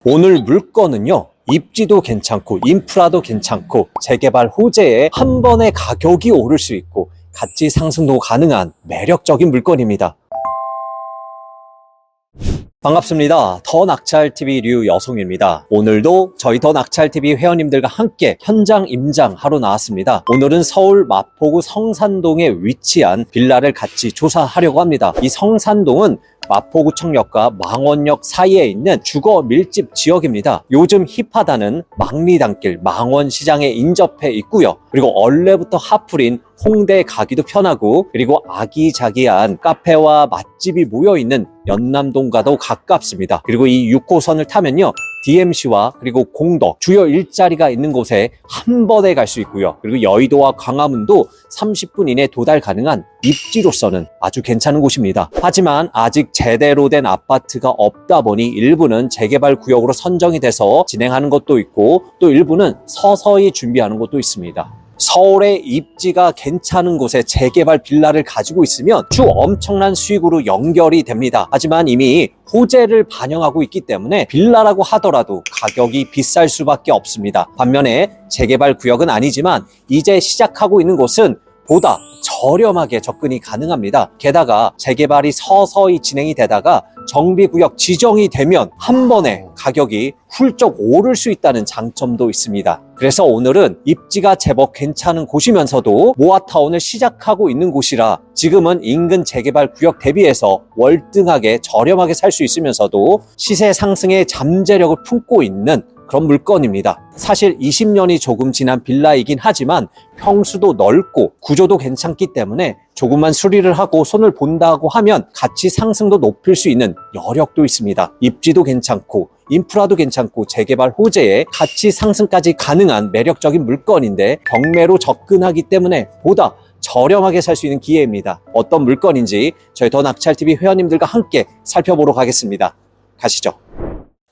오늘 물건은요, 입지도 괜찮고 인프라도 괜찮고 재개발 호재에 한 번에 가격이 오를 수 있고 가치 상승도 가능한 매력적인 물건입니다. 반갑습니다. 더 낙찰TV 류여송입니다. 오늘도 저희 더 낙찰TV 회원님들과 함께 현장 임장하러 나왔습니다. 오늘은 서울 마포구 성산동에 위치한 빌라를 같이 조사하려고 합니다. 이 성산동은 마포구청역과 망원역 사이에 있는 주거 밀집 지역입니다. 요즘 힙하다는 망리단길 망원시장에 인접해 있고요. 그리고 원래부터 핫플인 홍대 가기도 편하고, 그리고 아기자기한 카페와 맛집이 모여있는 연남동과도 가깝습니다. 그리고 이 6호선을 타면요, DMC와 그리고 공덕, 주요 일자리가 있는 곳에 한 번에 갈 수 있고요. 그리고 여의도와 광화문도 30분 이내 도달 가능한 입지로서는 아주 괜찮은 곳입니다. 하지만 아직 제대로 된 아파트가 없다 보니 일부는 재개발 구역으로 선정이 돼서 진행하는 것도 있고, 또 일부는 서서히 준비하는 것도 있습니다. 서울의 입지가 괜찮은 곳에 재개발 빌라를 가지고 있으면 주 엄청난 수익으로 연결이 됩니다. 하지만 이미 호재를 반영하고 있기 때문에 빌라라고 하더라도 가격이 비쌀 수밖에 없습니다. 반면에 재개발 구역은 아니지만 이제 시작하고 있는 곳은 보다 저렴하게 접근이 가능합니다. 게다가 재개발이 서서히 진행이 되다가 정비구역 지정이 되면 한 번에 가격이 훌쩍 오를 수 있다는 장점도 있습니다. 그래서 오늘은 입지가 제법 괜찮은 곳이면서도 모아타운을 시작하고 있는 곳이라 지금은 인근 재개발 구역 대비해서 월등하게 저렴하게 살 수 있으면서도 시세 상승의 잠재력을 품고 있는 그런 물건입니다. 사실 20년이 조금 지난 빌라이긴 하지만 평수도 넓고 구조도 괜찮기 때문에 조금만 수리를 하고 손을 본다고 하면 가치 상승도 높일 수 있는 여력도 있습니다. 입지도 괜찮고 인프라도 괜찮고 재개발 호재에 가치 상승까지 가능한 매력적인 물건인데 경매로 접근하기 때문에 보다 저렴하게 살 수 있는 기회입니다. 어떤 물건인지 저희 더 낙찰TV 회원님들과 함께 살펴보러 가겠습니다. 가시죠.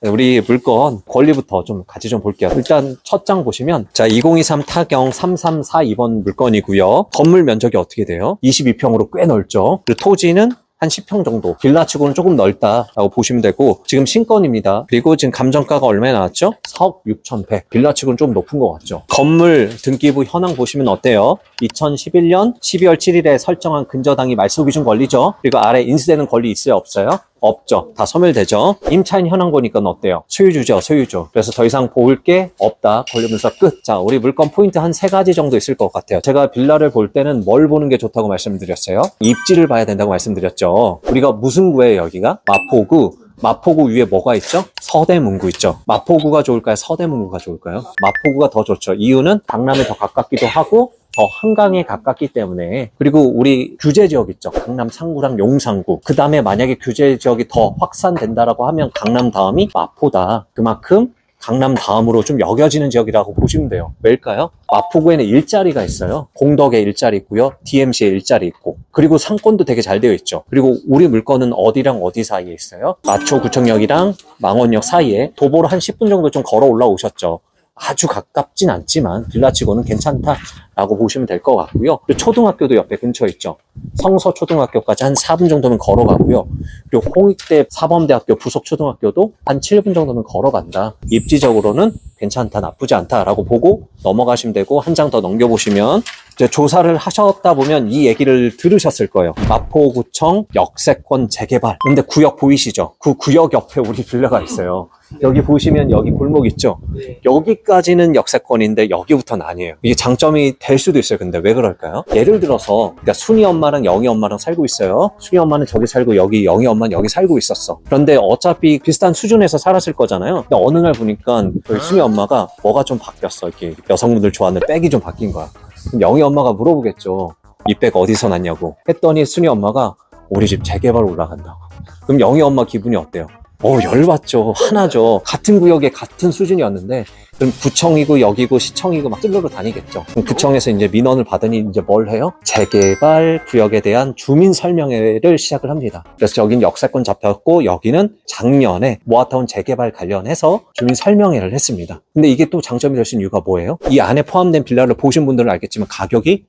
우리 물건 권리부터 좀 같이 좀 볼게요. 일단 첫 장 보시면, 자, 2023 타경 3342번 물건이고요. 건물 면적이 어떻게 돼요? 22평으로 꽤 넓죠. 그리고 토지는 한 10평 정도, 빌라치고는 조금 넓다라고 보시면 되고, 지금 신건입니다. 그리고 지금 감정가가 얼마나 나왔죠? 4억 6,100. 빌라치고는 좀 높은 것 같죠. 건물 등기부 현황 보시면 어때요? 2011년 12월 7일에 설정한 근저당이 말소기준 권리죠. 그리고 아래 인수되는 권리 있어요, 없어요? 없죠. 다 소멸되죠. 임차인 현황 보니까 어때요? 소유주죠, 소유주. 그래서 더 이상 볼 게 없다. 권리문서 끝. 자, 우리 물건 포인트 한 3가지 정도 있을 것 같아요. 제가 빌라를 볼 때는 뭘 보는 게 좋다고 말씀드렸어요? 입지를 봐야 된다고 말씀드렸죠. 우리가 무슨 구예요, 여기가? 마포구. 마포구 위에 뭐가 있죠? 서대문구 있죠. 마포구가 좋을까요? 서대문구가 좋을까요? 마포구가 더 좋죠. 이유는 강남에 더 가깝기도 하고 더 한강에 가깝기 때문에. 그리고 우리 규제지역 있죠. 강남 상구랑 용산구. 그 다음에 만약에 규제지역이 더 확산된다라고 하면 강남 다음이 마포다. 그만큼 강남 다음으로 좀 여겨지는 지역이라고 보시면 돼요. 왜일까요? 마포구에는 일자리가 있어요. 공덕에 일자리 있고요. DMC에 일자리 있고. 그리고 상권도 되게 잘 되어 있죠. 그리고 우리 물건은 어디랑 어디 사이에 있어요? 마초구청역이랑 망원역 사이에 도보로 한 10분 정도 좀 걸어 올라오셨죠. 아주 가깝진 않지만 빌라치고는 괜찮다라고 보시면 될 것 같고요. 그리고 초등학교도 옆에 근처에 있죠. 성서초등학교까지 한 4분 정도는 걸어가고요. 그리고 홍익대 사범대학교 부속초등학교도 한 7분 정도는 걸어간다. 입지적으로는 괜찮다, 나쁘지 않다라고 보고 넘어가시면 되고, 한 장 더 넘겨보시면 이제 조사를 하셨다 보면 이 얘기를 들으셨을 거예요. 마포구청 역세권 재개발. 근데 구역 보이시죠? 그 구역 옆에 우리 빌라가 있어요. 여기 보시면 여기 골목 있죠? 여기까지는 역세권인데 여기부터는 아니에요. 이게 장점이 될 수도 있어요. 근데 왜 그럴까요? 예를 들어서 그러니까 순이 엄마랑 영희 엄마랑 살고 있어요. 순이 엄마는 저기 살고 여기 영희 엄마는 여기 살고 있었어. 그런데 어차피 비슷한 수준에서 살았을 거잖아요. 근데 어느 날 보니까 저희 순이 엄마가 뭐가 좀 바뀌었어. 이렇게 여성분들 좋아하는 백이 좀 바뀐 거야. 그럼 영희 엄마가 물어보겠죠. 이 백 어디서 났냐고. 했더니 순이 엄마가 우리 집 재개발 올라간다고. 그럼 영희 엄마 기분이 어때요? 열받죠. 화나죠. 같은 구역에 같은 수준이었는데, 그럼 구청이고 여기고 시청이고 막 찔러러 다니겠죠. 그럼 구청에서 이제 민원을 받으니 이제 뭘 해요? 재개발 구역에 대한 주민 설명회를 시작을 합니다. 그래서 여긴 역세권 잡혔고, 여기는 작년에 모아타운 재개발 관련해서 주민 설명회를 했습니다. 근데 이게 또 장점이 될 수 있는 이유가 뭐예요? 이 안에 포함된 빌라를 보신 분들은 알겠지만 가격이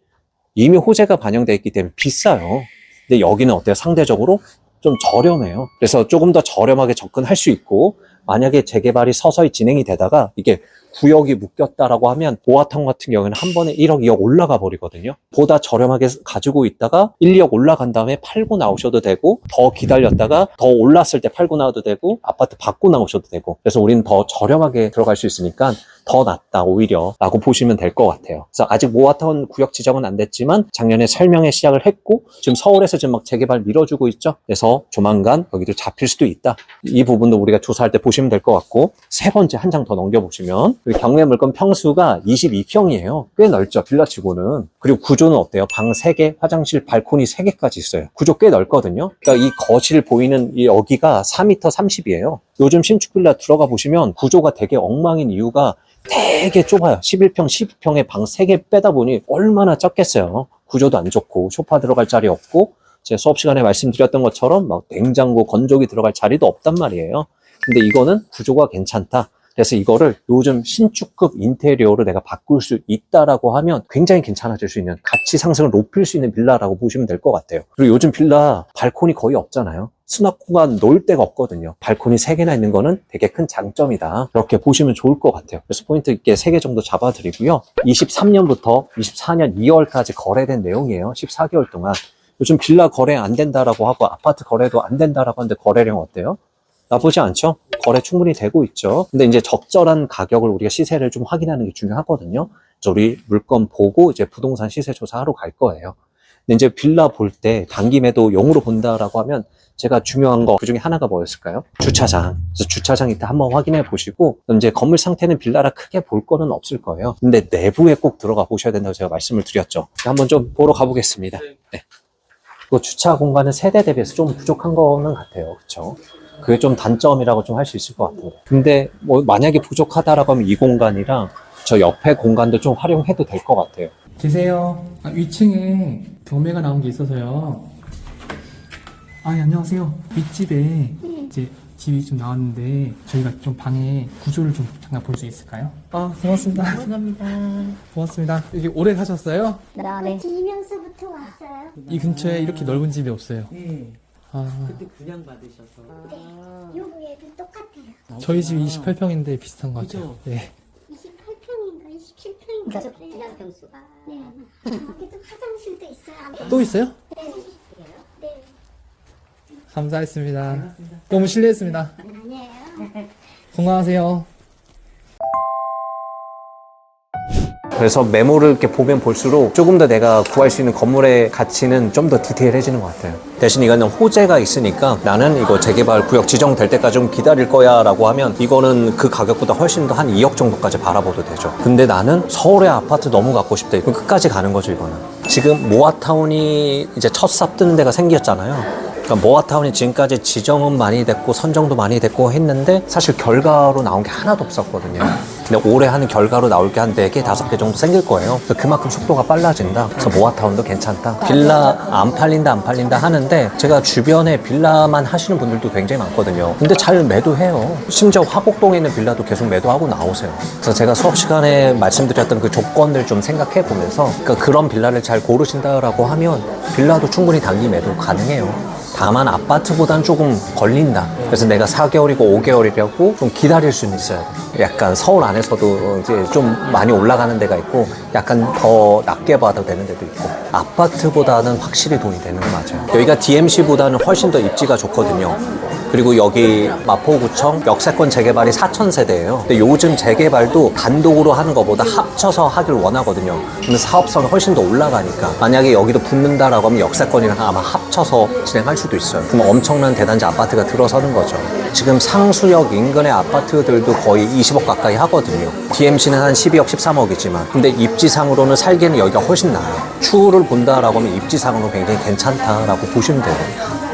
이미 호재가 반영되어 있기 때문에 비싸요. 근데 여기는 어때요? 상대적으로 좀 저렴해요. 그래서 조금 더 저렴하게 접근할 수 있고, 만약에 재개발이 서서히 진행이 되다가 이게 구역이 묶였다라고 하면 모아타운 같은 경우에는 한 번에 1억, 2억 올라가 버리거든요. 보다 저렴하게 가지고 있다가 1, 2억 올라간 다음에 팔고 나오셔도 되고, 더 기다렸다가 더 올랐을 때 팔고 나와도 되고, 아파트 받고 나오셔도 되고, 그래서 우리는 더 저렴하게 들어갈 수 있으니까 더 낫다 오히려 라고 보시면 될 것 같아요. 그래서 아직 모아타운 구역 지정은 안 됐지만 작년에 설명회 시작을 했고, 지금 서울에서 지금 막 재개발 밀어주고 있죠. 그래서 조만간 여기도 잡힐 수도 있다. 이 부분도 우리가 조사할 때 보시면 될 것 같고, 세 번째 한 장 더 넘겨보시면 우리 경매 물건 평수가 22평이에요. 꽤 넓죠, 빌라치고는. 그리고 구조는 어때요? 방 3개, 화장실, 발코니 3개까지 있어요. 구조 꽤 넓거든요. 그러니까 이 거실 보이는 이 여기가 4m 30이에요. 요즘 신축 빌라 들어가 보시면 구조가 되게 엉망인 이유가 되게 좁아요. 11평, 12평에 방 3개 빼다 보니 얼마나 작겠어요. 구조도 안 좋고, 소파 들어갈 자리 없고, 제 수업 시간에 말씀드렸던 것처럼 막 냉장고, 건조기 들어갈 자리도 없단 말이에요. 근데 이거는 구조가 괜찮다. 그래서 이거를 요즘 신축급 인테리어로 내가 바꿀 수 있다라고 하면 굉장히 괜찮아질 수 있는, 가치 상승을 높일 수 있는 빌라라고 보시면 될 것 같아요. 그리고 요즘 빌라 발코니 거의 없잖아요. 수납 공간 놓을 데가 없거든요. 발코니 3개나 있는 거는 되게 큰 장점이다. 그렇게 보시면 좋을 것 같아요. 그래서 포인트 있게 3개 정도 잡아드리고요. 23년부터 24년 2월까지 거래된 내용이에요. 14개월 동안. 요즘 빌라 거래 안 된다라고 하고 아파트 거래도 안 된다라고 하는데 거래량 어때요? 나쁘지 않죠? 거래 충분히 되고 있죠. 근데 이제 적절한 가격을 우리가 시세를 좀 확인하는 게 중요하거든요. 그래서 우리 물건 보고 이제 부동산 시세 조사하러 갈 거예요. 근데 이제 빌라 볼 때 단기 매도용으로 본다라고 하면 제가 중요한 거 그 중에 하나가 뭐였을까요? 주차장. 그래서 주차장 이때 한번 확인해 보시고, 이제 건물 상태는 빌라라 크게 볼 거는 없을 거예요. 근데 내부에 꼭 들어가 보셔야 된다고 제가 말씀을 드렸죠. 한번 좀 보러 가보겠습니다. 네. 그 주차 공간은 세대 대비해서 좀 부족한 거는 같아요. 그렇죠? 그게 좀 단점이라고 좀 할 수 있을 것 같은데. 근데 뭐 만약에 부족하다라고 하면 이 공간이랑 저 옆에 공간도 좀 활용해도 될 것 같아요. 계세요. 위층에 경매가 나온 게 있어서요. 예, 안녕하세요. 윗집에 이제 집이 좀 나왔는데 저희가 좀 방에 구조를 좀 잠깐 볼 수 있을까요? 고맙습니다. 감사합니다. 고맙습니다. 여기 오래 사셨어요? 네. 지면서부터 왔어요. 이 근처에 이렇게 넓은 집이 없어요. 네. 아, 그때 분양받으셔서. 여기에도 똑같아요. 저희 집이 28평인데 비슷한 것 같아요. 그죠? 네. 28평인가 27평인가 그냥 평수가. 네. 여기도 화장실도 있어요. 또 있어요? 네. 네. 감사했습니다. 너무 실례했습니다. 아니에요. 건강하세요. 그래서 메모를 이렇게 보면 볼수록 조금 더 내가 구할 수 있는 건물의 가치는 좀 더 디테일해지는 것 같아요. 대신 이거는 호재가 있으니까 나는 이거 재개발 구역 지정될 때까지 좀 기다릴 거야 라고 하면 이거는 그 가격보다 훨씬 더 한 2억 정도까지 바라봐도 되죠. 근데 나는 서울의 아파트 너무 갖고 싶다. 그럼 끝까지 가는 거죠, 이거는. 지금 모아타운이 이제 첫 삽 뜨는 데가 생겼잖아요. 그러니까 모아타운이 지금까지 지정은 많이 됐고 선정도 많이 됐고 했는데 사실 결과로 나온 게 하나도 없었거든요. 근데 올해 하는 결과로 나올 게 한 4개, 5개 정도 생길 거예요. 그래서 그만큼 속도가 빨라진다. 그래서 모아타운도 괜찮다. 빌라 안 팔린다 하는데 제가 주변에 빌라만 하시는 분들도 굉장히 많거든요. 근데 잘 매도해요. 심지어 화곡동에 있는 빌라도 계속 매도하고 나오세요. 그래서 제가 수업 시간에 말씀드렸던 그 조건들 좀 생각해 보면서 그러니까 그런 빌라를 잘 고르신다라고 하면 빌라도 충분히 단기 매도 가능해요. 다만 아파트보단 조금 걸린다. 그래서 내가 4개월이고 5개월이라고 좀 기다릴 수는 있어야 돼. 약간 서울 안에서도 이제 좀 많이 올라가는 데가 있고 약간 더 낮게 받아도 되는 데도 있고 아파트보다는 확실히 돈이 되는 거 맞아요. 여기가 DMC보다는 훨씬 더 입지가 좋거든요. 그리고 여기 마포구청 역세권 재개발이 4,000세대예요. 근데 요즘 재개발도 단독으로 하는 것보다 합쳐서 하길 원하거든요. 근데 사업성이 훨씬 더 올라가니까 만약에 여기도 붙는다라고 하면 역세권이랑 아마 합쳐서 진행할 수도 있어요. 그럼 엄청난 대단지 아파트가 들어서는 거죠. 지금 상수역 인근의 아파트들도 거의 20억 가까이 하거든요. DMC는 한 12억, 13억이지만 근데 입지상으로는 살기에는 여기가 훨씬 나아요. 추후를 본다라고 하면 입지상으로 굉장히 괜찮다라고 보시면 돼요.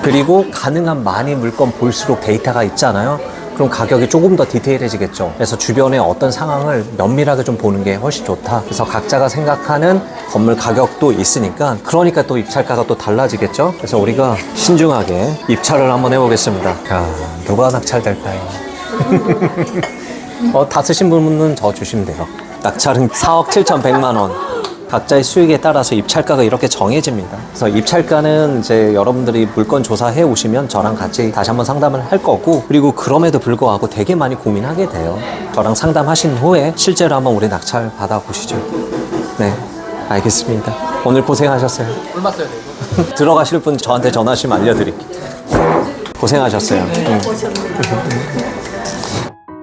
그리고 가능한 많이 물건 볼수록 데이터가 있잖아요. 그럼 가격이 조금 더 디테일해지겠죠. 그래서 주변의 어떤 상황을 면밀하게 좀 보는 게 훨씬 좋다. 그래서 각자가 생각하는 건물 가격도 있으니까 그러니까 또 입찰가가 또 달라지겠죠. 그래서 우리가 신중하게 입찰을 한번 해보겠습니다. 야, 누가 낙찰될까요? 다 쓰신 분은 저 주시면 돼요. 낙찰은 4억 7,100만 원. 각자의 수익에 따라서 입찰가가 이렇게 정해집니다. 그래서 입찰가는 이제 여러분들이 물건 조사해 오시면 저랑 같이 다시 한번 상담을 할 거고, 그리고 그럼에도 불구하고 되게 많이 고민하게 돼요. 저랑 상담하신 후에 실제로 한번 우리 낙찰 받아보시죠. 네, 알겠습니다. 오늘 고생하셨어요. 얼마 써야 돼요? 들어가실 분 저한테 전화하시면 알려드릴게요. 고생하셨어요.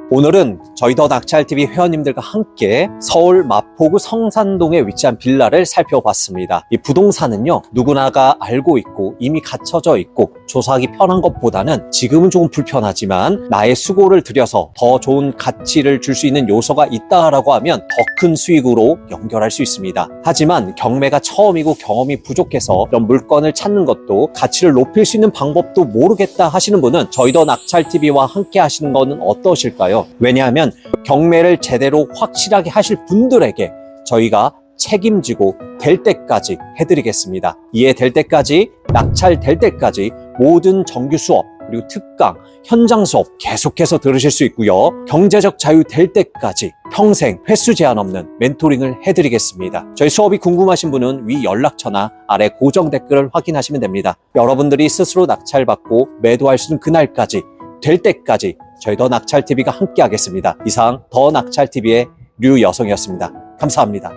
오늘은 저희 더 낙찰TV 회원님들과 함께 서울 마포구 성산동에 위치한 빌라를 살펴봤습니다. 이 부동산은요, 누구나가 알고 있고 이미 갖춰져 있고 조사하기 편한 것보다는 지금은 조금 불편하지만 나의 수고를 들여서 더 좋은 가치를 줄 수 있는 요소가 있다라고 하면 더 큰 수익으로 연결할 수 있습니다. 하지만 경매가 처음이고 경험이 부족해서 이런 물건을 찾는 것도 가치를 높일 수 있는 방법도 모르겠다 하시는 분은 저희 더 낙찰TV와 함께 하시는 거는 어떠실까요? 왜냐하면 경매를 제대로 확실하게 하실 분들에게 저희가 책임지고 될 때까지 해드리겠습니다. 이해될 때까지, 낙찰될 때까지 모든 정규 수업, 그리고 특강, 현장 수업 계속해서 들으실 수 있고요. 경제적 자유 될 때까지 평생 횟수 제한 없는 멘토링을 해드리겠습니다. 저희 수업이 궁금하신 분은 위 연락처나 아래 고정 댓글을 확인하시면 됩니다. 여러분들이 스스로 낙찰받고 매도할 수 있는 그날까지, 될 때까지 저희 더 낙찰TV가 함께 하겠습니다. 이상 더 낙찰TV의 류여성이었습니다. 감사합니다.